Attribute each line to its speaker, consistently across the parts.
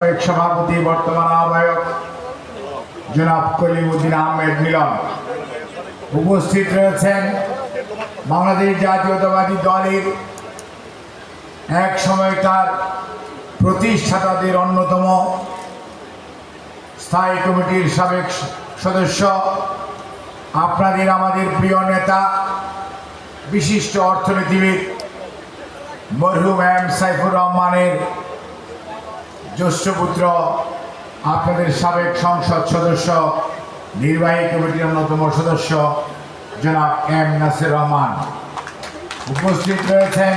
Speaker 1: সভাপতি বর্তমান আহ্বায়ক জনাব কলিমউদ্দিন আহমেদ মিলন উপস্থিত রয়েছেন। বাংলাদেশ জাতীয়তাবাদী দলের এক সময়কার প্রতিষ্ঠাতাদের অন্যতম স্থায়ী কমিটির সাবেক সদস্য, আপনাদের আমাদের প্রিয় নেতা, বিশিষ্ট অর্থনীতিবিদ মরহুম এম সাইফুর রহমানের জ্যেষ্ঠ পুত্র, আপনাদের সাবেক সংসদ সদস্য, নির্বাহী কমিটির অন্যতম সদস্য জনাব এম নাসির রহমান উপস্থিত রয়েছেন।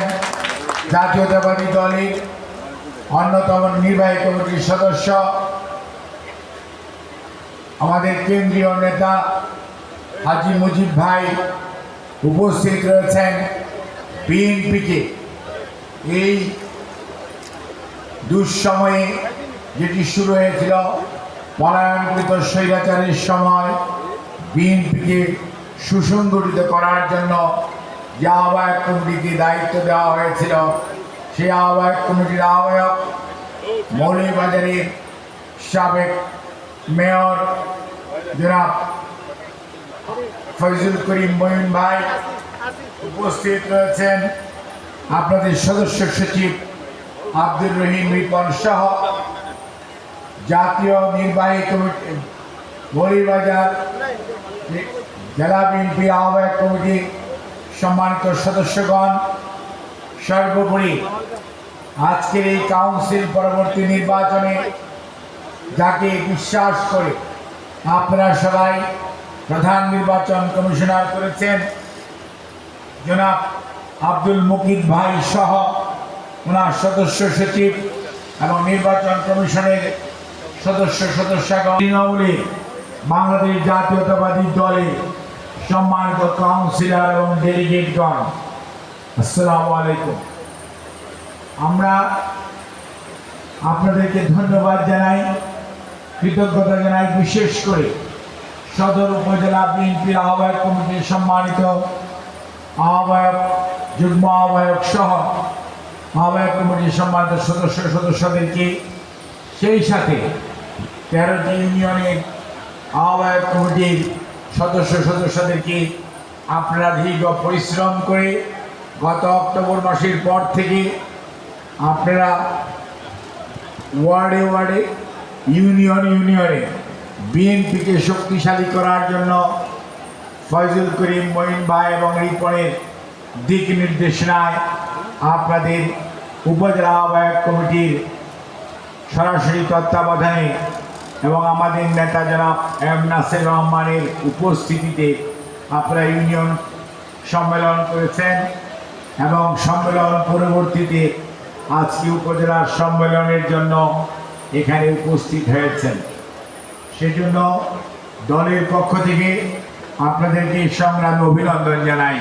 Speaker 1: জাতীয়তাবাদী দলের অন্যতম নির্বাহী কমিটির সদস্য, আমাদের কেন্দ্রীয় নেতা হাজি মুজিব ভাই উপস্থিত রয়েছেন। বিএনপিকে এই দুঃসময়ে যেটি শুরু হয়েছিল পলায়নকৃত স্বৈরাচারের সময়, বিএনপিকে সুসংগঠিত করার জন্য যে আহ্বায়ক কমিটিকে দায়িত্ব দেওয়া হয়েছিল, সেই আহ্বায়ক কমিটির আহ্বায়ক মৌলভীবাজারের সাবেক মেয়র জনাব ফয়জুল করিম মঈন ভাই উপস্থিত রয়েছেন। আপনাদের সদস্য সচিব আব্দুর রহিম রিপন সহ জাতীয় নির্বাহী কমিটি মৌলভীবাজার জেলা বিএনপি আহ্বায়ক কমিটি সম্মানিত সদস্যগণ, সর্বোপরি আজকের এই কাউন্সিল পরবর্তী নির্বাচনে যাকে বিশ্বাস করে আপনারা সবাই প্রধান নির্বাচন কমিশনার করেছেন জনাব আব্দুল মুকিদ ভাই সহ ওনার সদস্য সচিব এবং নির্বাচন কমিশনের সদস্যগণ, বাংলাদেশ জাতীয়তাবাদী দলের সম্মানিত কাউন্সিলর এবং ডেলিগেটগণ, আসসালামু আলাইকুম। আমরা আপনাদেরকে ধন্যবাদ জানাই, কৃতজ্ঞতা জানাই, বিশেষ করে সদর উপজেলা বিএনপির আহ্বায়ক কমিটির সম্মানিত আহ্বায়ক, যুগ্ম আহ্বায়ক সহ আহ্বায়ক কমিটির সম্মানিত সদস্যদেরকে, সেই সাথে 13টি ইউনিয়নের আহ্বায়ক কমিটির সদস্যদেরকে। আপনারা দীর্ঘ পরিশ্রম করে গত অক্টোবর মাসের পর থেকে আপনারা ওয়ার্ডে ওয়ার্ডে, ইউনিয়নে বিএনপিকে শক্তিশালী করার জন্য ফয়জুল করিম মঈন ভাই এবং রিপনের দিক নির্দেশনায় আপনাদের উপজেলা আহ্বায়ক কমিটির সরাসরি তত্ত্বাবধানে এবং আমাদের নেতা জনাব এম নাসির রহমানের উপস্থিতিতে আপনারা ইউনিয়ন সম্মেলন করেছেন এবং সম্মেলন পরবর্তীতে আজকে উপজেলার সম্মেলনের জন্য এখানে উপস্থিত হয়েছেন। সেজন্য দলের পক্ষ থেকে আপনাদেরকে সংগ্রামী অভিনন্দন জানাই।